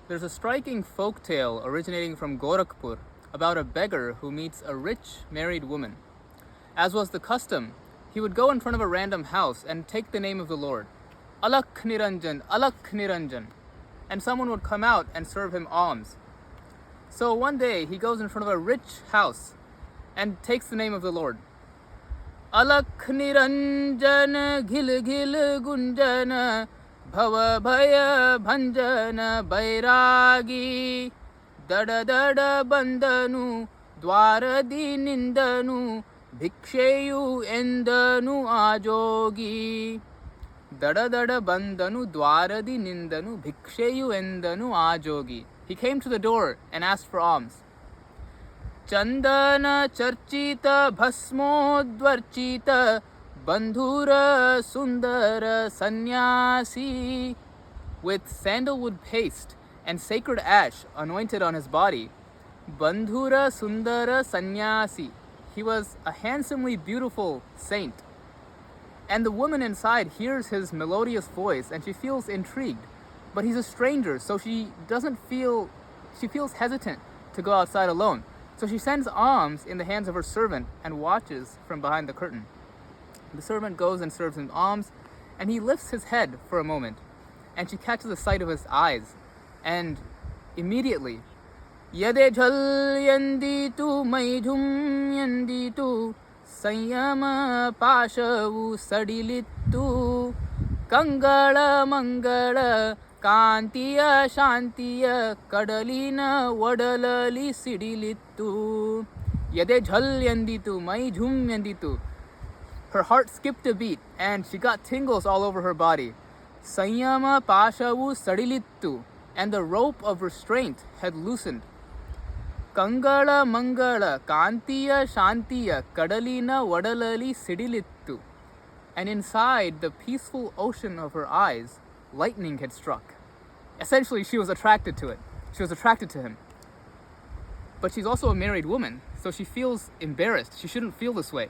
There's a striking folk tale originating from Gorakhpur about a beggar who meets a rich married woman. As was the custom, he would go in front of a random house and take the name of the Lord, Alakh Niranjan, Alakh Niranjan, and someone would come out and serve him alms. So one day he goes in front of a rich house and takes the name of the Lord. Alakh Niranjan Ghil Ghil Gunjana Bhava Bhaya Bhanjana Bairagi Dada Bandanu Dwaradi Nindanu Bhiksheyu Endanu Ajogi Dada Bandanu Dwaradi Nindanu Bhiksheyu Endanu Ajogi. He came to the door and asked for alms. Chandana Charchita Bhasmodvarchita Bandhura Sundara Sannyasi. With sandalwood paste and sacred ash anointed on his body, Bandhura Sundara Sannyasi. He was a handsomely beautiful saint. And the woman inside hears his melodious voice and she feels intrigued. But he's a stranger, so she feels hesitant to go outside alone. So she sends alms in the hands of her servant and watches from behind the curtain. The servant goes and serves him alms, and he lifts his head for a moment, and she catches a sight of his eyes, and immediately, Yade jhal yanditu maidhum yanditu Sanyama pashavu sadilittu Kangala mangala Kantiya Shantiya Kadalina Vadalali Sidilittu Yade jhal yanditu maidhum yanditu. Her heart skipped a beat and she got tingles all over her body. Sanyama pashavu sadilittu, and the rope of restraint had loosened. Kangala mangala kantiya shantiya kadalina vadalali sidilittu, and inside the peaceful ocean of her eyes, lightning had struck. Essentially, she was attracted to it. She was attracted to him. But she's also a married woman, so she feels embarrassed. She shouldn't feel this way.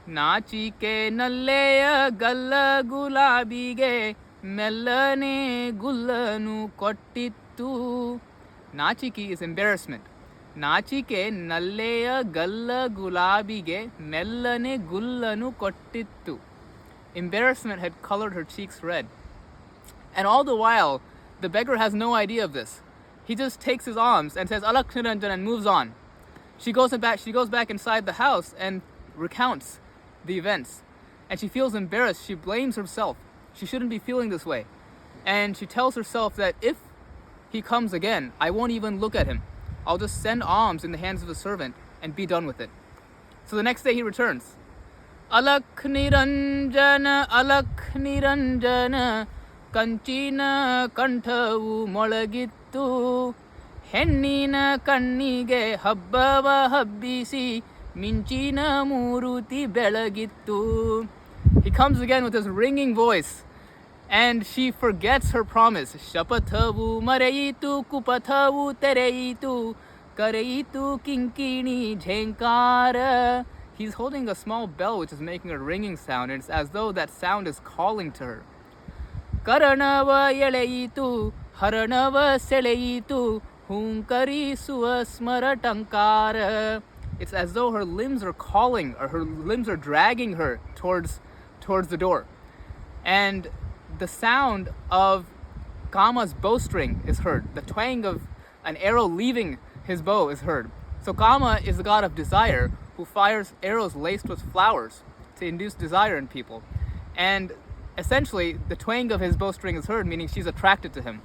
Nachike nalleya galla gulabige mellane gullanu kottittu. Nachiki is embarrassment. Nachike nalleya galla gulabige mellane gullanu kottittu. Embarrassment had colored her cheeks red. And all the while, the beggar has no idea of this. He just takes his alms and says Alakh Niranjan and moves on. She goes back inside the house and recounts the events. And she feels embarrassed. She blames herself. She shouldn't be feeling this way. And she tells herself that if he comes again, I won't even look at him. I'll just send alms in the hands of a servant and be done with it. So the next day he returns. Alakh Niranjana, Alakh Niranjana, Kanchina Kanthavu Molagittu, Hennina Kannige Habbava Habbisi, Minchina Muruti Belagittu. He comes again with his ringing voice, and she forgets her promise. Shapathavu Mareitu Kupathavu Tereitu, Kareitu Kinkini Jhenkara. He's holding a small bell which is making a ringing sound, and it's as though that sound is calling to her. Karanava Yeleitu, Haranava Seleitu, Hunkari Suasmara Tankara. It's as though her limbs are calling, or her limbs are dragging her towards the door. And the sound of Kama's bowstring is heard. The twang of an arrow leaving his bow is heard. So Kama is the god of desire who fires arrows laced with flowers to induce desire in people. And essentially, the twang of his bowstring is heard, meaning she's attracted to him.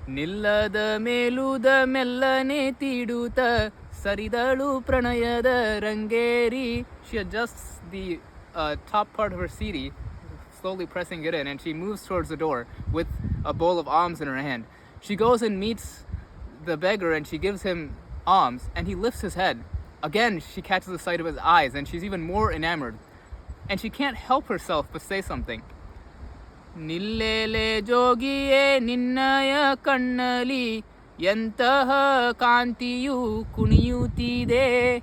Nillada meluda mellane tiduta saridalu pranayada rangeri. She adjusts the top part of her siri, slowly pressing it in, and she moves towards the door with a bowl of alms in her hand. She goes and meets the beggar and she gives him alms, and he lifts his head. Again, she catches the sight of his eyes, and she's even more enamored. And she can't help herself but say something. Nillele jogiye ninnaya kannali yantaha kantiyu kuniyutide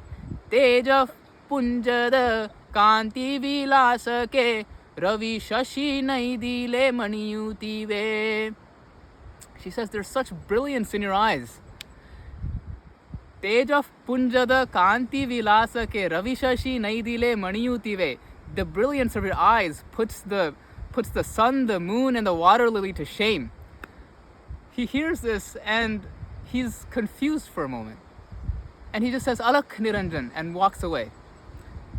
teja punjada kanti vilasake ravi shashi naidile maniyutive. She says, there's such brilliance in your eyes. Tejaf punjada kanti vilasake ravishashi naidile maniyutive. The brilliance of your eyes puts the sun, the moon, and the water lily to shame. He hears this and he's confused for a moment. And he just says, Alakh Niranjan, and walks away.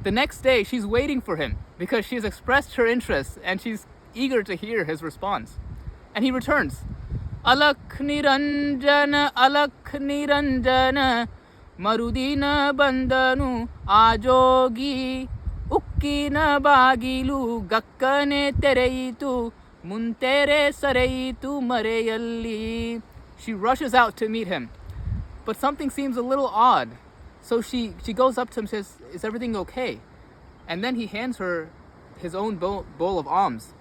The next day, she's waiting for him because she's expressed her interest and she's eager to hear his response. And he returns, Alakh Niranjana, Alakh Niranjana, Marudina bandanu ajogi, ukkina bagilu gakkane tereitu, muntere sareitu mareyalli. She rushes out to meet him, but something seems a little odd. So she goes up to him and says, is everything okay? And then he hands her his own bowl of alms.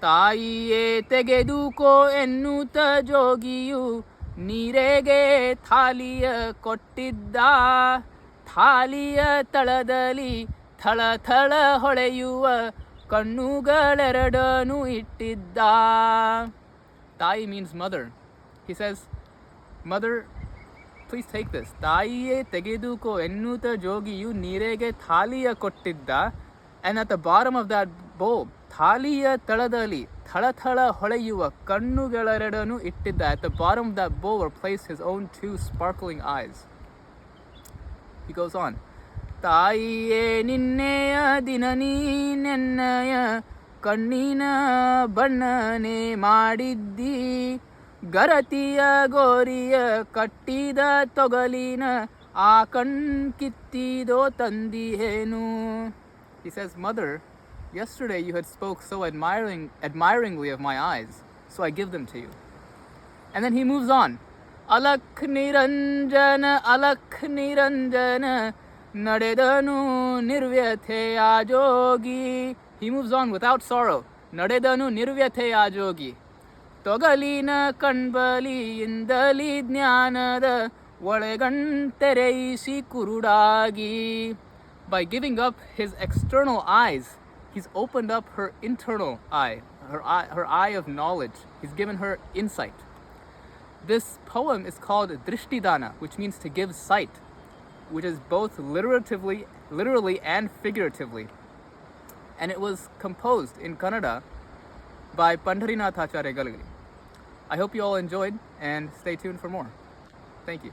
Taiye tegeduko ennuta jogiyu nirege thaliya kottidda thaliya taladali thala thala ಹೊಳೆಯುವ ಕಣ್ಣುಗಳೆರಡನು ಇಟ್ಟಿದ್ದ. Tai means mother. He says, Mother, please take this. Taiye tegeduko ennuta jogiyu nirege thaliya kottidda. And at the bottom of that bowl, thaliya taladali thala thala ಹೊಳೆಯುವ ಕಣ್ಣುಗಳೆರಡನು ಇಟ್ಟಿದ್ದ. At the bottom of that bowl were placed his own two sparkling eyes. He goes on. Taiye ninneya dinani nennaya kannina bannane madiddi. Garatiya goriya kattida togalina ಆ ಕಣ್ ಕಿತ್ತಿದೋ ತಂದಿಹೇನು. He says, Mother, yesterday you had spoke so admiringly of my eyes, so I give them to you. And then he moves on. Alakh Niranjana, Alakh Niranjana, nadedanu nirvyatheya jogi. He moves on without sorrow. Nadedanu nirvyatheya jogi. Togalina kanbali indali jnanada ಒಳೆಗಣ್ತೆರೆಯಿಸಿ ಕುರುಡಾಗಿ. By giving up his external eyes, he's opened up her internal eye, her eye of knowledge. He's given her insight. This poem is called Drishtidaana, which means to give sight, which is both literally and figuratively. And it was composed in Kannada by Pandharinathacharya Galagali. I hope you all enjoyed, and stay tuned for more. Thank you.